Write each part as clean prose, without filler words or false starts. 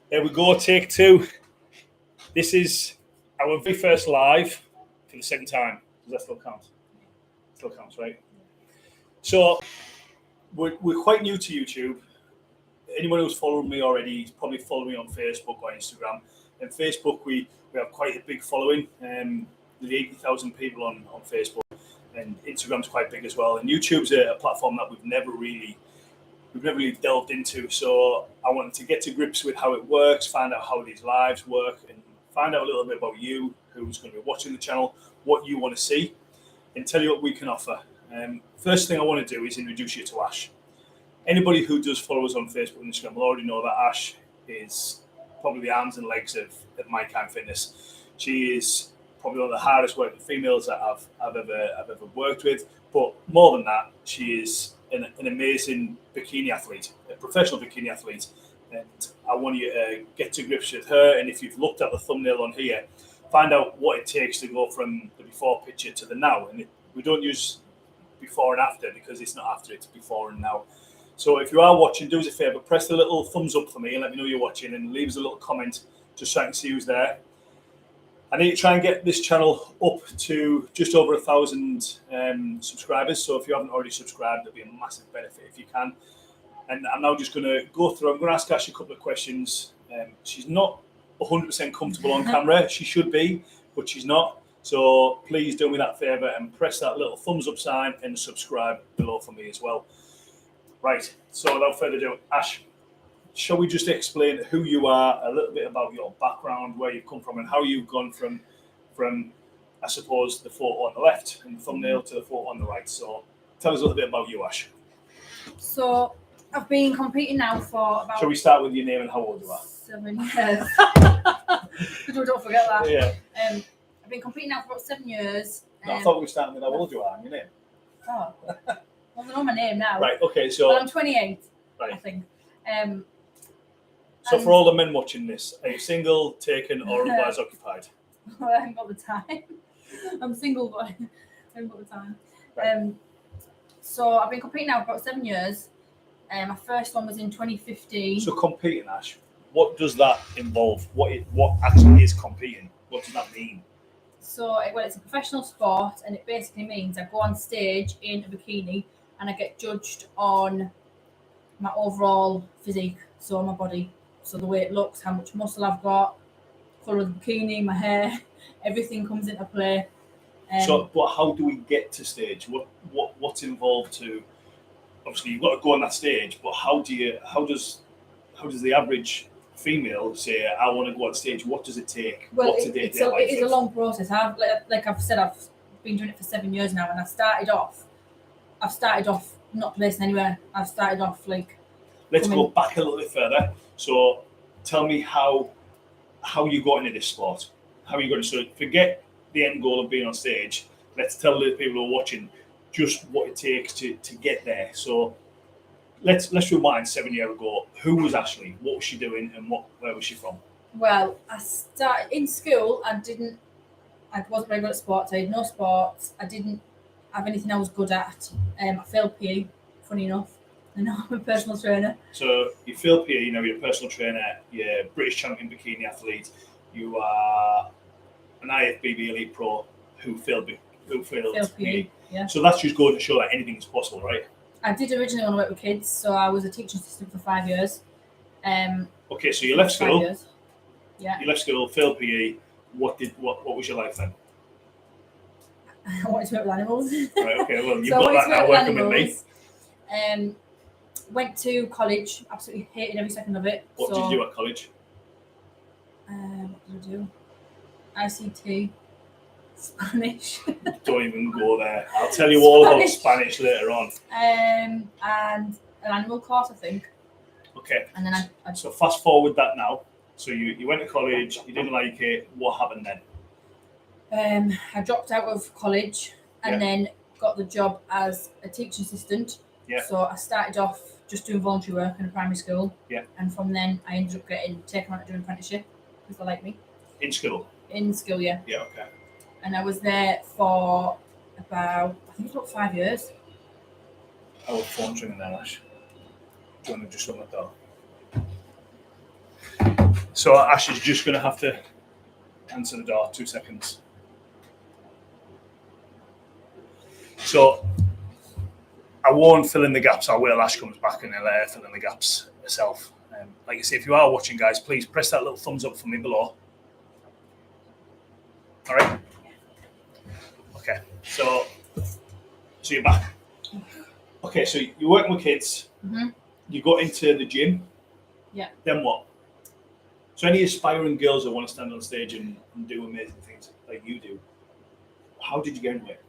There we go, take two. This is our very first live for the second time. Does that still count? Still counts, right? So we're quite new to YouTube. Anyone who's followed me already is probably following me on Facebook or Instagram. And Facebook, we have quite a big following. With 80,000 people on Facebook, and Instagram's quite big as well. And YouTube's a platform that we've never really delved into. So I wanted to get to grips with how it works, find out how these lives work, and find out a little bit about you, who's going to be watching the channel, what you want to see, and tell you what we can offer. First thing I want to do is introduce you to Ash. Anybody who does follow us on Facebook and Instagram will already know that Ash is probably the arms and legs of My Kind Fitness. She is probably one of the hardest working females that I've ever worked with. But more than that, she is an amazing bikini athlete, a professional bikini athlete. And I want you to get to grips with her. And if you've looked at the thumbnail on here, find out what it takes to go from the before picture to the now. And we don't use before and after because it's not after, it's before and now. So if you are watching, do us a favour, press the little thumbs up for me and let me know you're watching, and leave us a little comment just so I can see who's there. I need to try and get this channel up to just over 1,000 subscribers. So if you haven't already subscribed, there'll be a massive benefit if you can. And I'm now just going to go through. I'm going to ask Ash a couple of questions. She's not 100% comfortable on camera. She should be, but she's not. So please do me that favour and press that little thumbs up sign and subscribe below for me as well. Right. So without further ado, Ash, shall we just explain who you are, a little bit about your background, where you've come from, and how you've gone from I suppose, the photo on the left and the thumbnail to the photo on the right. So tell us a little bit about you, Ash. So I've been competing now for about... Shall we start with your name and how old you are? 7 years. Don't forget that. Yeah. I've been competing now for about 7 years. No, I thought we were starting with how old you are and your name. Oh, well, I know my name now. Right, okay, so... Well, I'm 28, right. I think. So for all the men watching this, are you single, taken, or otherwise occupied? Well, I haven't got the time. I'm single, but I haven't got the time. Right. So I've been competing now for about 7 years. My first one was in 2015. So competing, Ash, what does that involve? What actually is competing? What does that mean? So it's a professional sport, and it basically means I go on stage in a bikini and I get judged on my overall physique, so my body. So the way it looks, how much muscle I've got, colour of the bikini, my hair, everything comes into play. But how do we get to stage? What's involved to? Obviously, you've got to go on that stage, but how does the average female say, I want to go on stage? What does it take? Well, What's it is a long process. I've been doing it for 7 years now, and I've started off not placing anywhere. I've started off like. Let's go back a little bit further. So, tell me how you got into this sport. How you got into, so forget the end goal of being on stage. Let's tell the people who are watching just what it takes to get there. So let's rewind 7 years ago. Who was Ashleigh? What was she doing, and where was she from? Well, I started in school. I wasn't very good at sports. I had no sports. I didn't have anything I was good at. I failed PE, funny enough. I know I'm a personal trainer. So you failed PE, you're a personal trainer, you're a British champion bikini athlete, you are an IFBB Elite Pro who failed PE. Yeah. So that's just going to show that anything is possible, right? I did originally want to work with kids, so I was a teaching assistant for 5 years. Okay, so you left school. 5 years. Yeah. You left school, failed PE. What was your life then? I wanted to work with animals. Right, okay, well, you've got that now working with me. Went to college, absolutely hated every second of it. What did you do at college? What did I do? ICT, Spanish. Don't even go there. I'll tell you all about Spanish later on. And an animal course, I think. Okay. And then So fast forward that now. So you went to college, you didn't like it. What happened then? I dropped out of college and then got the job as a teaching assistant. Yeah. So I started off just doing voluntary work in a primary school. Yeah. And from then I ended up getting taken on to do an apprenticeship because they like me. In school? In school, yeah. Yeah, okay. And I was there for about 5 years. Our phone's ringing there, Ash. Do you want to just run that down? So Ash is just going to have to answer the door. 2 seconds. So I won't fill in the gaps. I will. Ash comes back and he'll fill in the gaps herself. Like you say, if you are watching, guys, please press that little thumbs up for me below. All right. Okay. So you're back. Okay. So you're working with kids. Mm-hmm. You got into the gym. Yeah. Then what? So any aspiring girls that want to stand on stage and do amazing things like you do, how did you get into it?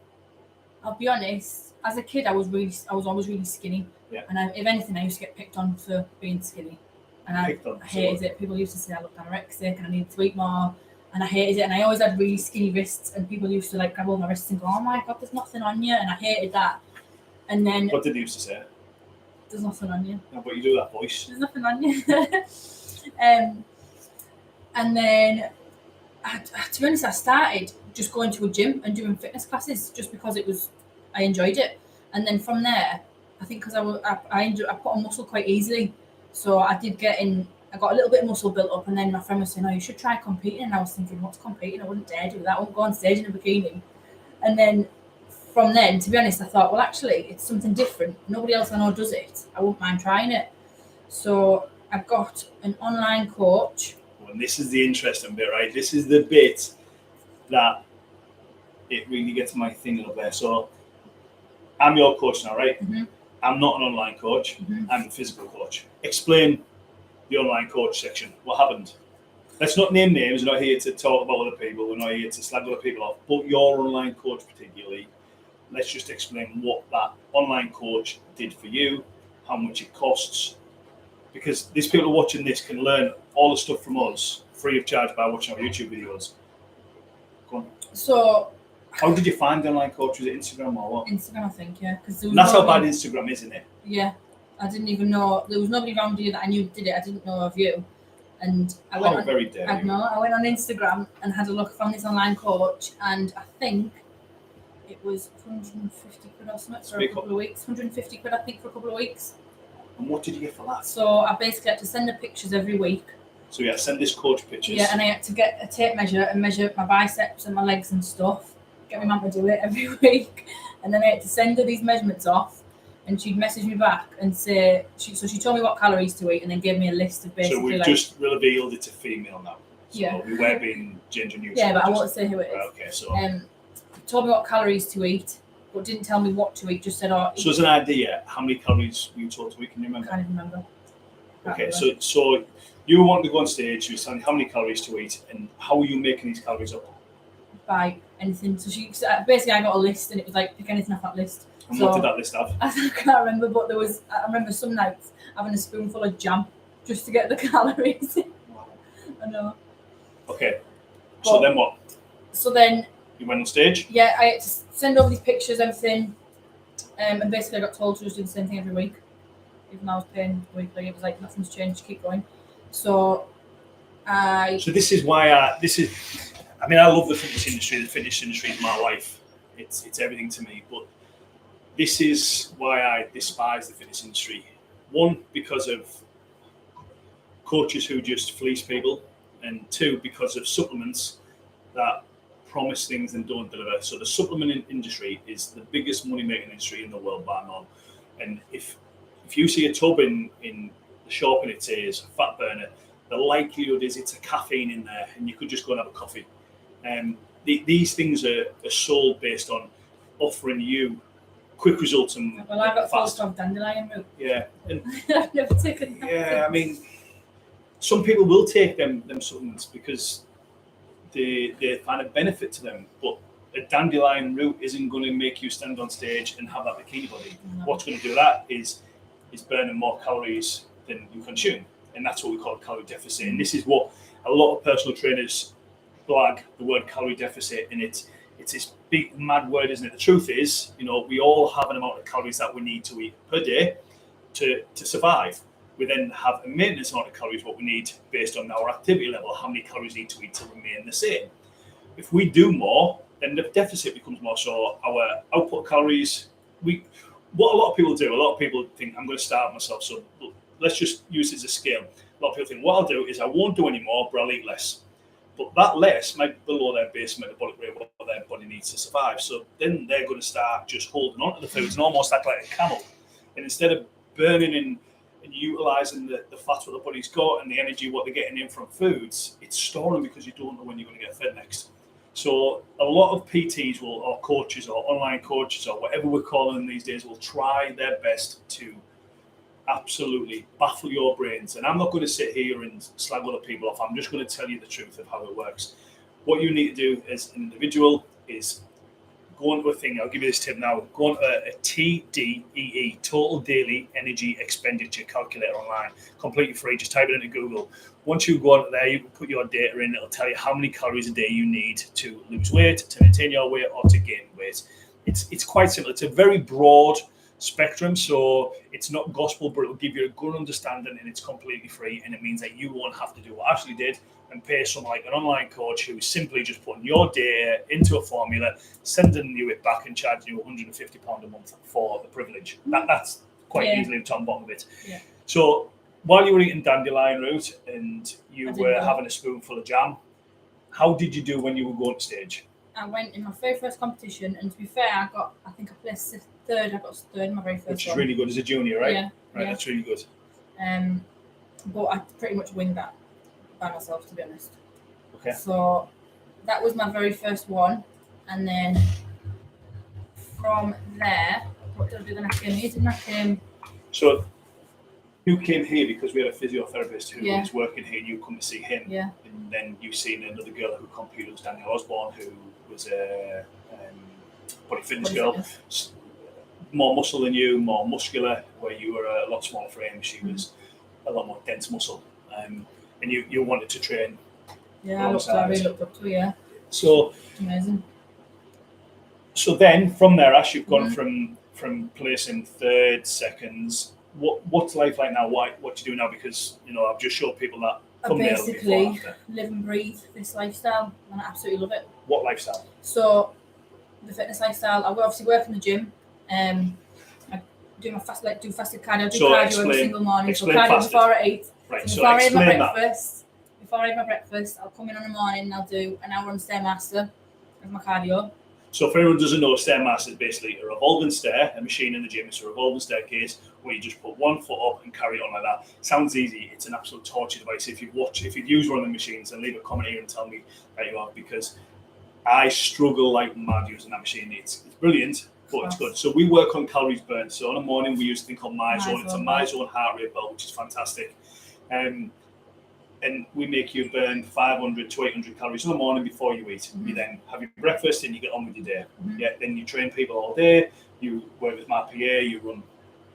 I'll be honest. As a kid, I was always really skinny. Yeah. And if anything, I used to get picked on for being skinny. And I hated it. People used to say I looked anorexic and I needed to eat more. And I hated it. And I always had really skinny wrists. And people used to like grab all my wrists and go, "Oh my God, there's nothing on you." And I hated that. And then what did they used to say? There's nothing on you. No, but you do that voice. There's nothing on you. And then, to be honest, I started just going to a gym and doing fitness classes just because I enjoyed it. And then from there, I think because I put on muscle quite easily, so I got a little bit of muscle built up. And then my friend was saying, "Oh, you should try competing." And I was thinking, what's competing? I wouldn't dare do that. I wouldn't go on stage in a bikini. And then from then, to be honest, I thought, well, actually, it's something different. Nobody else I know does it. I wouldn't mind trying it. So I've got an online coach. And this is the interesting bit, right? This is the bit that it really gets my thing up there. So I'm your coach now, right? Mm-hmm. I'm not an online coach. Mm-hmm. I'm a physical coach. Explain the online coach section. What happened? Let's not name names. We're not here to talk about other people. We're not here to slag other people off. But your online coach particularly, let's just explain what that online coach did for you, how much it costs. Because these people watching this can learn all the stuff from us free of charge by watching our YouTube videos. Go on. So, how did you find the online coach? Was it Instagram or what? Instagram, I think, yeah. That's how bad Instagram is, isn't it? Yeah. I didn't even know. There was nobody around you that I knew did it. I didn't know of you. And I went on Instagram and had a look, found this online coach, and I think it was 150 quid or something for a couple of weeks. 150 quid, I think, for a couple of weeks. And what did you get for that? So I basically had to send the pictures every week. So you had to send this coach pictures? Yeah, and I had to get a tape measure and measure my biceps and my legs and stuff. Get my mum to do it every week. And then I had to send her these measurements off, and she'd message me back and say, she told me what calories to eat and then gave me a list of basically. So we've just revealed it's a female now. So yeah. we were being gender neutral. Yeah, but I won't say who it is. Right, okay, so. Told me what calories to eat, but didn't tell me what to eat, just said, "Oh." So as an idea, how many calories were you told to eat? Can you remember? I can't even remember. Okay, so you wanted to go on stage, you were telling how many calories to eat, and how were you making these calories up? By anything. So basically I got a list, and it was like, pick anything off that list. And so, what did that list have? I can't remember, but I remember some nights having a spoonful of jam just to get the calories. Wow. I know. Okay, so then what? So then you went on stage? Yeah, I had to send over these pictures, everything, and basically I got told to just do the same thing every week. Even though I was paying weekly, it was like, nothing's changed, keep going. So this is why I love the fitness industry. The fitness industry is my life. It's everything to me. But this is why I despise the fitness industry. One, because of coaches who just fleece people, and two, because of supplements that promise things and don't deliver. So the supplement industry is the biggest money-making industry in the world by now. And if you see a tub in the shop and it says fat burner, the likelihood is it's a caffeine in there, and you could just go and have a coffee. These things are sold based on offering you quick results and well, I got fast off dandelion root. Yeah, and I've never taken that. Yeah, I mean, some people will take them supplements because they find a benefit to them, but a dandelion root isn't going to make you stand on stage and have that bikini body. No. What's going to do that is burning more calories than you consume, and that's what we call calorie deficit. And this is what a lot of personal trainers flag the word calorie deficit, and it's this big mad word, isn't it? The truth is, we all have an amount of calories that we need to eat per day to survive. We then have a maintenance amount of calories, what we need based on our activity level, how many calories we need to eat to remain the same. If we do more, then the deficit becomes more. So our output calories, what a lot of people do, a lot of people think, I'm going to starve myself. So let's just use it as a scale. A lot of people think, what I'll do is I won't do any more, but I'll eat less. But that less might be below their base metabolic rate, what their body needs to survive. So then they're going to start just holding on to the foods and almost act like a camel. And instead of burning and utilising the fat what the body's got and the energy what they're getting in from foods, it's storing because you don't know when you're going to get fed next. So a lot of PTs or coaches or online coaches or whatever we're calling them these days will try their best to absolutely baffle your brains. And I'm not going to sit here and slag other people off. I'm just going to tell you the truth of how it works. What you need to do as an individual is go onto a thing. I'll give you this tip now. Go onto a TDEE, Total Daily Energy Expenditure Calculator online. Completely free. Just type it into Google. Once you go onto there, you can put your data in. It'll tell you how many calories a day you need to lose weight, to maintain your weight, or to gain weight. It's quite simple. It's a very broad spectrum, so it's not gospel, but it'll give you a good understanding, and it's completely free, and it means that you won't have to do what Ashleigh did and pay someone like an online coach who's simply just putting your data into a formula, sending you it back and charging you £150 a month for the privilege. That's quite easily the top and bottom of it. Yeah. So while you were eating dandelion root and you were having a spoonful of jam, how did you do when you were going to stage? I went in my very first competition, and to be fair, I placed third. I got third in my very first Which is really good as a junior, right? Yeah. Right, that's really good. But I pretty much winged that by myself, to be honest. Okay. So that was my very first one, and then from there, what did I do then? I came. So you came here because we had a physiotherapist who was working here, and you come to see him. Yeah. And then you seen another girl who competed, was Danielle Osborne, who was a body fitness girl. More muscle than you, more muscular, where you were a lot smaller frame. She was a lot more dense muscle. And you wanted to train. Yeah, I really looked up to her, yeah. So amazing. So then from there, Ash, you've gone from placing third, seconds. What's life like now? What do you do now? Because I've just showed people that I basically live and breathe this lifestyle, and I absolutely love it. What lifestyle? So the fitness lifestyle. I obviously work in the gym. I do fasted cardio. Cardio every single morning. So cardio fasted before I eat. Right. So before I eat my breakfast, I'll come in on the morning and I'll do an hour on Stairmaster as my cardio. So if anyone doesn't know, Stairmaster is basically a revolving stair, a machine in the gym. It's a revolving staircase where you just put one foot up and carry it on like that. Sounds easy. It's an absolute torture device. If you've used one of the machines, then leave a comment here and tell me that you have, because I struggle like mad using that machine. It's brilliant, but it's good. So we work on calories burnt. So in the morning we use a thing called MyZone. It's a MyZone heart rate belt, which is fantastic. And we make you burn 500 to 800 calories in the morning before you eat. You then have your breakfast and you get on with your day. Yeah, then you train people all day. You work with my PA. You run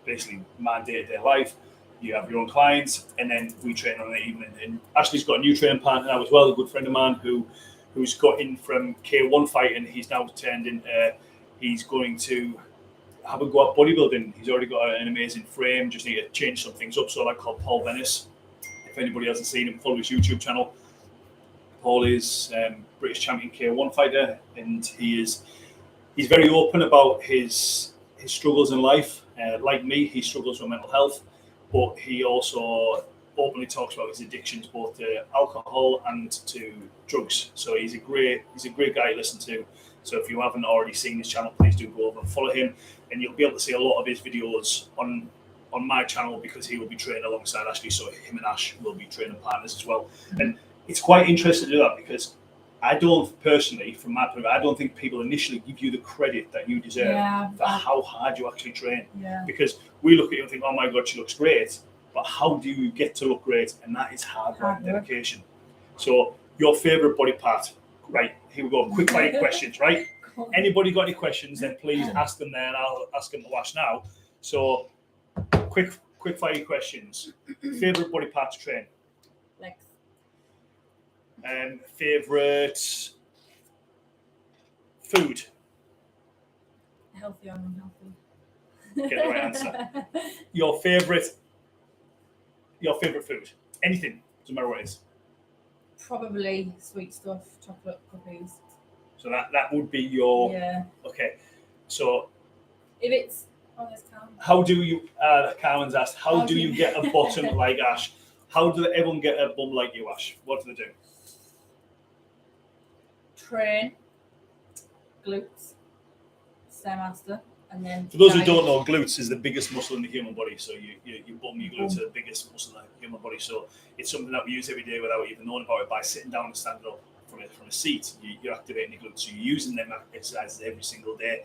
basically my day-to-day life. You have your own clients, and then we train on the evening. And Ashleigh's got a new training partner now as well, a good friend of mine who's got in from K1 fighting. He's now turned into, he's going to have a go at bodybuilding. He's already got an amazing frame, just need to change some things up. So I like called Paul Venice. If anybody hasn't seen him, follow his YouTube channel. Paul is British champion K1 fighter, and he's very open about his struggles in life. Like me, he struggles with mental health, but he also openly talks about his addictions, both to alcohol and to drugs. So he's a great guy to listen to. So if you haven't already seen his channel, please do go over and follow him, and you'll be able to see a lot of his videos on my channel, because he will be training alongside Ashleigh. So him and Ash will be training partners as well. And it's quite interesting to do that, because I don't personally, from my point of view, I don't think people initially give you the credit that you deserve for how hard you actually train. Yeah. Because we look at you and think, oh my God, she looks great. But how do you get to look great? And that is hard work and dedication. So your favourite body part, right? Here we go. Quick fire questions, right? Anybody got any questions, then please ask them there, and I'll ask them to Ash now. So quick fire questions. Favorite body part to train? Legs. Favorite food? Healthy or unhealthy? Get the right answer. Your favorite food? Anything, doesn't matter what it is. Probably sweet stuff, chocolate cookies. So that would be your. Yeah. Okay. So if it's Oh, there's Carmen. How do you, Carmen's asked, how do you get a bottom like Ash? How do everyone get a bum like you, Ash? What do they do? Train, glutes, stairmaster, and then. For those who don't know, glutes is the biggest muscle in the human body. So your bum, your glutes are the biggest muscle in the human body. So it's something that we use every day without even knowing about it. By sitting down and standing up from a seat, you're activating your glutes. So you're using them exercises every single day.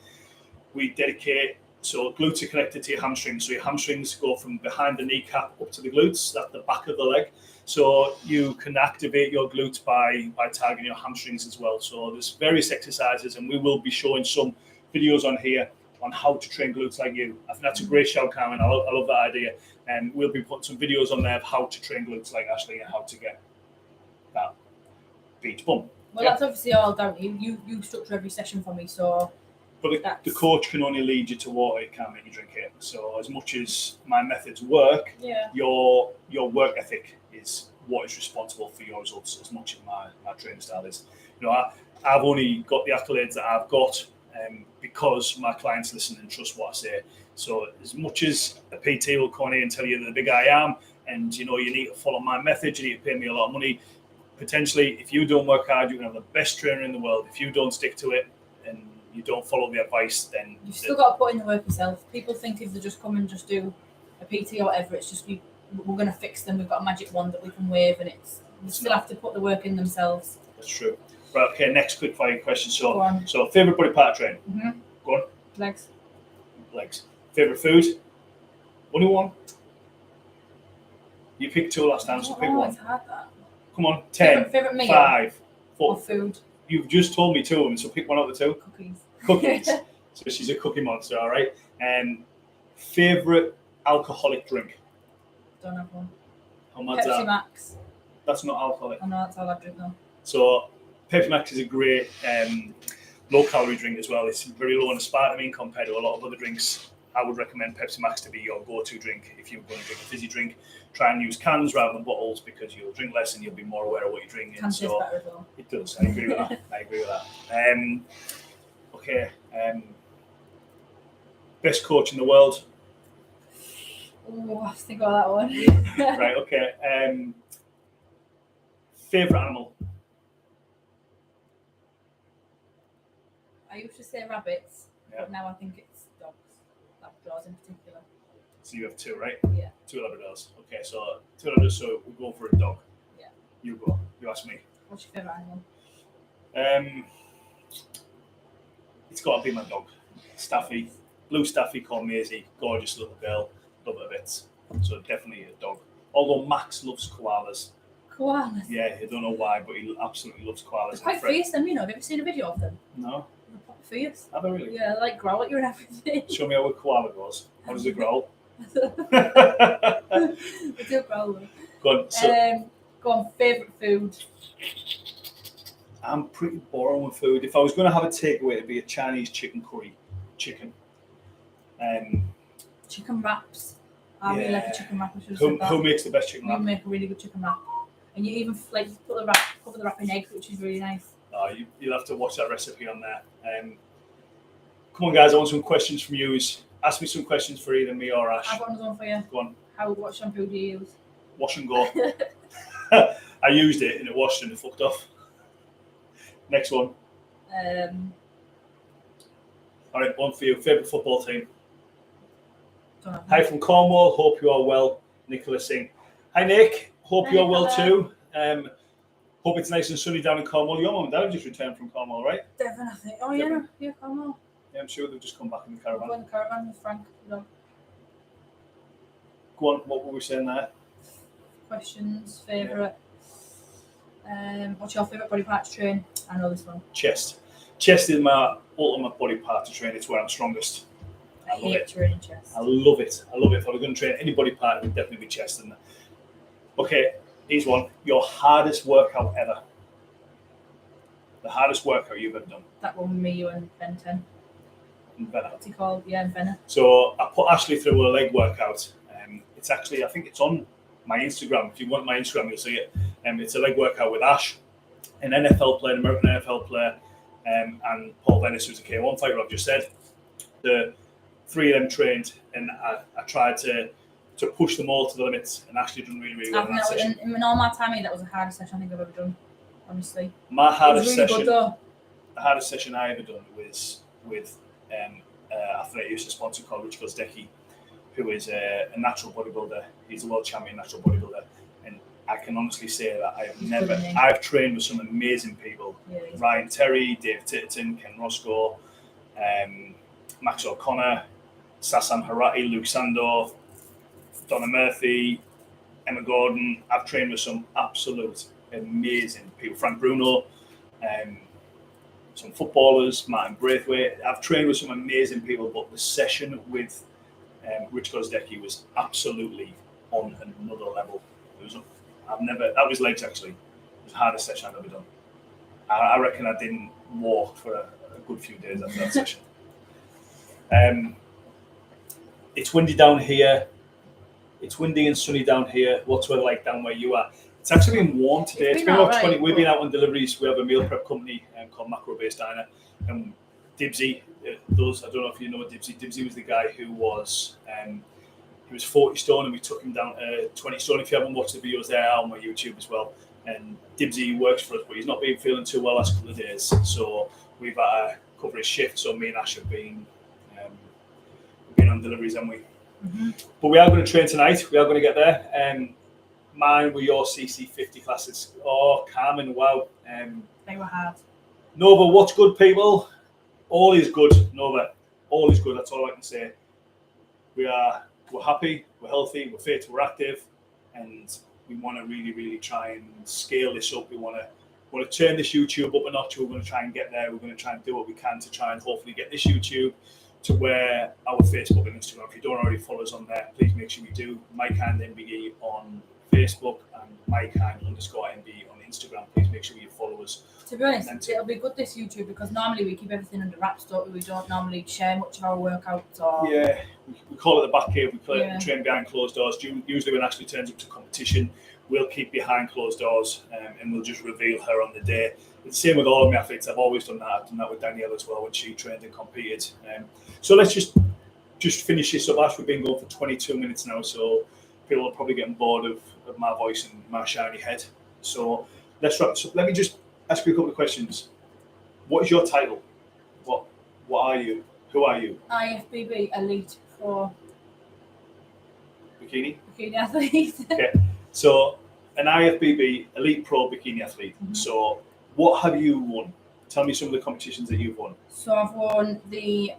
We dedicate. So glutes are connected to your hamstrings. So your hamstrings go from behind the kneecap up to the glutes, that's the back of the leg. So you can activate your glutes by targeting your hamstrings as well. So there's various exercises, and we will be showing some videos on here on how to train glutes like you. I think that's a great shout, Carmen. I love that idea. And we'll be putting some videos on there of how to train glutes like Ashleigh and how to get that beach bum. Well, that's obviously all down to you. You structure every session for me, so. But the coach can only lead you to water, it can't make you drink it. So as much as my methods work, your work ethic is what is responsible for your results as much as my training style is. You know, I've only got the accolades that I've got because my clients listen and trust what I say. So as much as a PT will come in and tell you that the big I am, and you know you need to follow my method, you need to pay me a lot of money, potentially if you don't work hard, you can have the best trainer in the world. If you don't stick to it and you don't follow the advice, then you've still got to put in the work yourself. People think if they just come and just do a PT or whatever, it's just we're going to fix them. We've got a magic wand that we can wave, and you still have to put the work in themselves. That's true. Right. Okay. Next quick fire question. So favorite body part to train. Mm-hmm. Go on. Legs. Favorite food. Only one. You picked two last time, so pick one. It's hard, that. Come on. 10. Favorite meal. 5. 4. Or food. You've just told me two of them, so pick one out of the two. Cookies. So she's a cookie monster, all right. And favorite alcoholic drink. Don't have one. How mad's Pepsi that? Max. That's not alcoholic. I know, that's all I drink though. So Pepsi Max is a great low-calorie drink as well. It's very low in aspartame compared to a lot of other drinks. I would recommend Pepsi Max to be your go-to drink if you're going to drink a fizzy drink. Try and use cans rather than bottles because you'll drink less and you'll be more aware of what you're drinking. Cans taste better as well. It does. I agree with that. Okay. Best coach in the world. Oh, I have to think about that one. Right. Okay. Favorite animal. I used to say rabbits, Yeah. but now I think it's dogs. Labradors in particular. So you have two, right? Yeah. 2 Labradors. Okay, so 2 Labradors, so we'll go for a dog. Yeah. You go. You ask me. What's your favourite animal? It's got to be my dog. Staffy. Blue Staffy called Maisie. Gorgeous little girl. Love her bits. So definitely a dog. Although Max loves koalas. Koalas? Yeah, I don't know why, but he absolutely loves koalas. They're quite fierce, them, you know. Have you ever seen a video of them? No. They're quite fierce. Have I really? Yeah, like growl at you and everything. Show me how a koala goes. How does it growl? They do growl though. Go on. So, Go on, favourite food. I'm pretty boring with food. If I was going to have a takeaway, it'd be a Chinese chicken curry. Chicken. Chicken wraps. I really like a chicken wrap. Who makes the best chicken wrap? You make a really good chicken wrap. And you even put cover the wrap in egg, which is really nice. You'll have to watch that recipe on there. Come on, guys. I want some questions from you. Ask me some questions for either me or Ash. I've got another one for you. Go on. What shampoo do you use? Wash and go. I used it and it washed and it fucked off. Next one. All right, one for you. Favorite football team. Hi from Cornwall. Hope you are well. Nicholas Singh. Hi Nick. Hope you are well too. Hope it's nice and sunny down in Cornwall. Your mum and dad have just returned from Cornwall, right? Definitely. Oh yeah, yeah, Cornwall. Yeah, I'm sure they've just come back in the caravan. Go in the caravan with Frank. No. Go on. What were we saying there? Questions. Favorite. What's your favorite body part to train? I know this one. Chest. Chest is my ultimate body part to train. It's where I'm strongest. I hate training chest. I love it. I love it. If I was going to train any body part, it would definitely be chest. Okay, here's one. Your hardest workout ever. The hardest workout you've ever done. That one with me, you and Ben 10. What's he called? Yeah, and Benner. So I put Ashleigh through a leg workout. It's actually, I think it's on my Instagram. If you want my Instagram, you'll see it. It's a leg workout with Ash, an NFL player, an American NFL player, and Paul Venice, who's a K1 fighter, I've just said. The 3 of them trained, and I tried to push them all to the limits, and actually done really, really well in that session. In all my time, that was the hardest session I think I've ever done, honestly. My hardest really session, the hardest session I ever done was with athlete who used to sponsor called Rich Gozdecki, who is a natural bodybuilder. He's a world champion natural bodybuilder, and I can honestly say that I've trained with some amazing people. Yeah. Ryan Terry, Dave Titterton, Ken Roscoe, Max O'Connor, Sasan Harati, Luke Sandor, Donna Murphy, Emma Gordon. I've trained with some absolute amazing people. Frank Bruno, some footballers, Martin Braithwaite. I've trained with some amazing people, but the session with Rich Gozdecki was absolutely on another level. That was legs actually. It was the hardest session I've ever done. I reckon I didn't walk for a good few days after that session. It's windy down here. It's windy and sunny down here. What's weather like down where you are? It's actually been warm today. It's been about 20. We've been out on deliveries. We have a meal prep company called Macro Base Diner. And Dibsy, I don't know if you know Dibsy. Dibsy was the guy who was he was 40 stone, and we took him down to 20 stone. If you haven't watched the videos, they're on my YouTube as well. And Dibsy works for us, but he's not been feeling too well last couple of days. So we've had to cover his shift. So me and Ash have been on deliveries, haven't we? Mm-hmm. But we are going to train tonight. We are going to get there. Mine were your CC50 classes. Oh, Carmen, wow. They were hard. Nova, what's good, people? All is good, Nova. All is good. That's all I can say. We're happy, we're healthy, we're fit, we're active, and we want to really, really try and scale this up. We want to turn this YouTube up a notch. We're going to try and get there. We're going to try and do what we can to try and hopefully get this YouTube to where our Facebook and Instagram. If you don't already follow us on there, please make sure you do. MyKind MBE on Facebook and MyKind_MBE on Instagram. Please make sure you follow us. To be honest, it'll be good this YouTube because normally we keep everything under wraps, don't we? We don't normally share much of our workouts or... Yeah, we call it the back cave. We train behind closed doors. Usually when Ashleigh turns up to competition, we'll keep behind closed doors and we'll just reveal her on the day. It's the same with all of my athletes. I've always done that. I've done that with Danielle as well when she trained and competed. So let's just finish this up. Ash, we've been going for 22 minutes now, so people are probably getting bored of my voice and my shiny head. So let's wrap this up. Let me just ask you a couple of questions. What is your title? What are you? Who are you? IFBB Elite Pro Bikini Athlete. Okay, so an IFBB Elite Pro Bikini Athlete. Mm-hmm. So what have you won? Tell me some of the competitions that you've won. So I've won the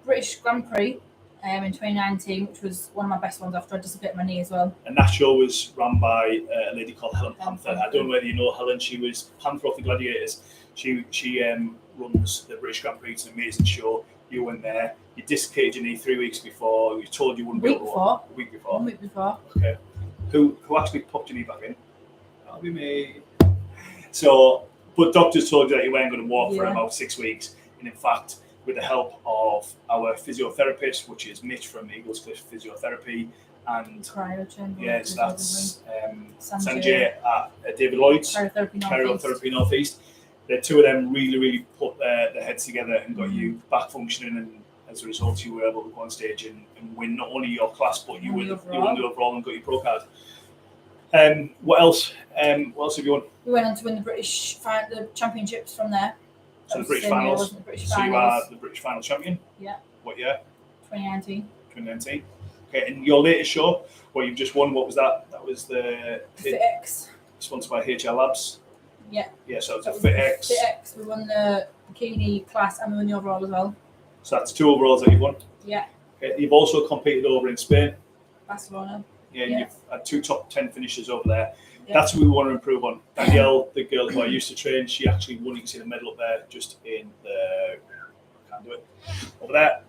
British Grand Prix in 2019, which was one of my best ones after I dislocated my knee as well. And that show was run by a lady called Helen Panther. I don't know whether you know Helen. She was Panther of the Gladiators. She runs the British Grand Prix. It's an amazing show. You went there. You dislocated your knee 3 weeks before. You told you wouldn't be able to walk. A week before. 1 week before. Okay. Who actually popped your knee back in? That'll be me. So, but doctors told you that you weren't going to walk for about 6 weeks. And in fact, with the help of our physiotherapist, which is Mitch from Eagles Cliff Physiotherapy, and yes, that's Sanjay at David Lloyd's Cryotherapy Northeast. The two of them really put their heads together and got you back functioning, and as a result, you were able to go on stage and win not only your class, but you won the overall and got your pro card. What else? What else have you won? We went on to win the championships from there. So the British finals. So you are the British final champion? Yeah. What year? 2019. 2019. Okay, and your latest show, what you've just won, what was that? That was the FitX. Sponsored by HR Labs. Yeah. Yeah, so it was a FitX. FitX. We won the bikini class and we won the overall as well. So that's 2 overalls that you've won? Yeah. Okay, you've also competed over in Spain. Barcelona. Yeah, you've had 2 top 10 finishes over there. Yeah. That's what we want to improve on. Danielle, the girl who I used to train, she actually won. You can see the medal up there, just in the... I can't do it. Over there.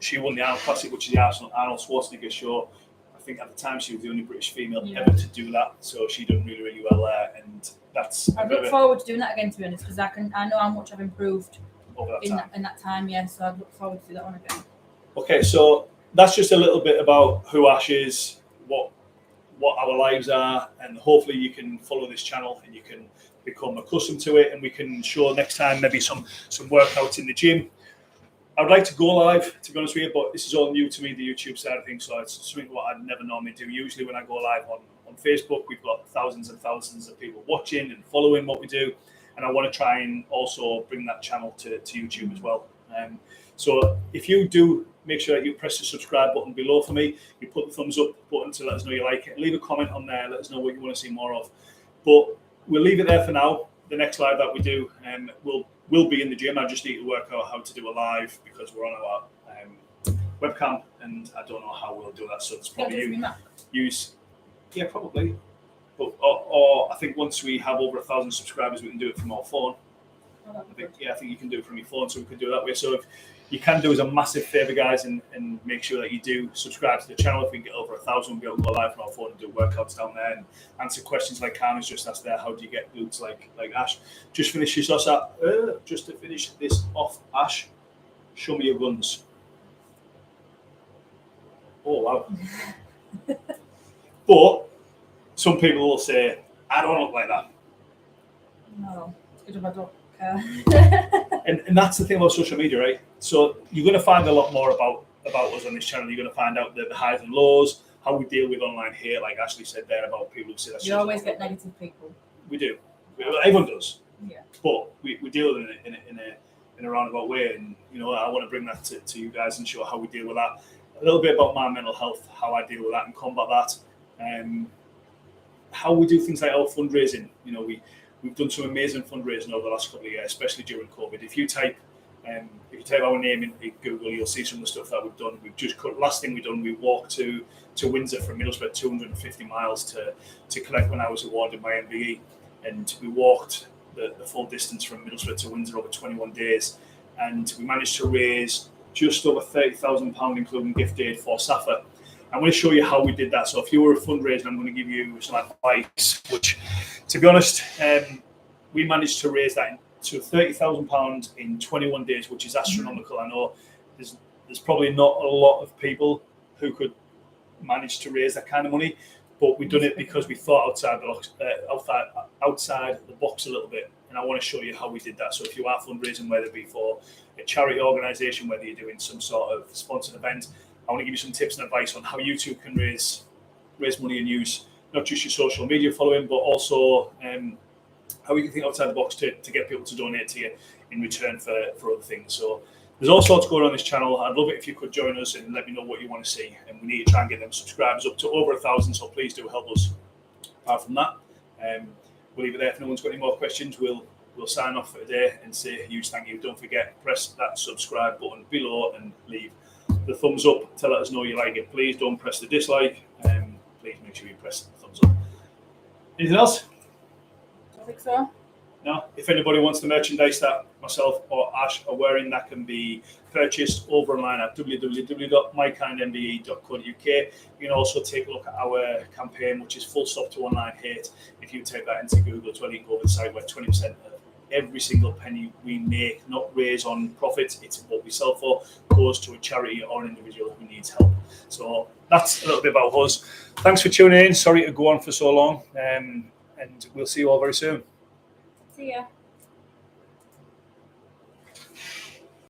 She won the Arnold Classic, which is the Arnold Schwarzenegger show. I think at the time she was the only British female ever to do that. So she done really well there, and that's... I look forward to doing that again, to be honest, because I know how much I've improved over in that time, so I'd look forward to do that one again. Okay, so that's just a little bit about who Ash is, what our lives are, and hopefully you can follow this channel and you can become accustomed to it, and we can show next time maybe some workouts in the gym. I would like to go live, to be honest with you, but this is all new to me, the YouTube side of things, so it's something what I'd never normally do. Usually when I go live on Facebook, we've got thousands and thousands of people watching and following what we do, and I want to try and also bring that channel to YouTube as well. So if you do, make sure that you press the subscribe button below for me, you put the thumbs up button to let us know you like it, leave a comment on there, let us know what you want to see more of. But we'll leave it there for now. The next live that we do will be in the gym. I just need to work out how to do a live because we're on our webcam, and I don't know how we'll do that. So it's probably yeah, probably. But or I think once we have over 1,000 subscribers, we can do it from our phone. I think you can do it from your phone, so we could do it that way. So if you can do us a massive favor, guys, and make sure that you do subscribe to the channel. If we get over 1,000, we'll be able to go live from our phone and do workouts down there and answer questions like Carmen's just asked there. How do you get glutes like Ash? Just finish this off. Just to finish this off, Ash, show me your guns. Oh wow! But some people will say, I don't look like that. No, it's good if I don't care. And that's the thing about social media, right? So you're going to find a lot more about us on this channel. You're going to find out the highs and lows, how we deal with online hate, like Ashleigh said there about people who say that. You always get negative people. We do. Everyone does. Yeah. But we deal with it in a roundabout way, and I want to bring that to you guys and show how we deal with that. A little bit about my mental health, how I deal with that and combat that. How we do things like our fundraising. We've done some amazing fundraising over the last couple of years, especially during COVID. If you type our name in Google, you'll see some of the stuff that we've done. Last thing we've done, we walked to Windsor from Middlesbrough, 250 miles to collect when I was awarded my MBE, and we walked the full distance from Middlesbrough to Windsor over 21 days, and we managed to raise just over £30,000, including gift aid for SAFA. I'm going to show you how we did that. So if you were a fundraiser, I'm going to give you some advice, which, to be honest, we managed to raise that to £30,000 in 21 days, which is astronomical. I know there's probably not a lot of people who could manage to raise that kind of money, but we've done it because we thought outside the box a little bit. And I want to show you how we did that. So if you are fundraising, whether it be for a charity organisation, whether you're doing some sort of sponsored event, I want to give you some tips and advice on how you too can raise money and use not just your social media following, but also how you can think outside the box to get people to donate to you in return for other things. So there's all sorts going on this channel. I'd love it if you could join us and let me know what you want to see. And we need to try and get them subscribers up to over 1,000. So please do help us. Apart from that, we'll leave it there. If no one's got any more questions, we'll sign off for today and say a huge thank you. Don't forget, press that subscribe button below and leave the thumbs up to let us know you like it. Please don't press the dislike. Please make sure you press the thumbs up. Anything else? I think so. No? If anybody wants the merchandise that myself or Ash are wearing, that can be purchased over online at www.mykindmbe.co.uk. You can also take a look at our campaign, which is Full Stop to Online Hate. If you type that into Google as well, you can go over the site where 20% of every single penny we make, not raise on profits, it's what we sell for, goes to a charity or an individual who needs help. So that's a little bit about us. Thanks for tuning in. Sorry to go on for so long, and we'll see you all very soon. See ya.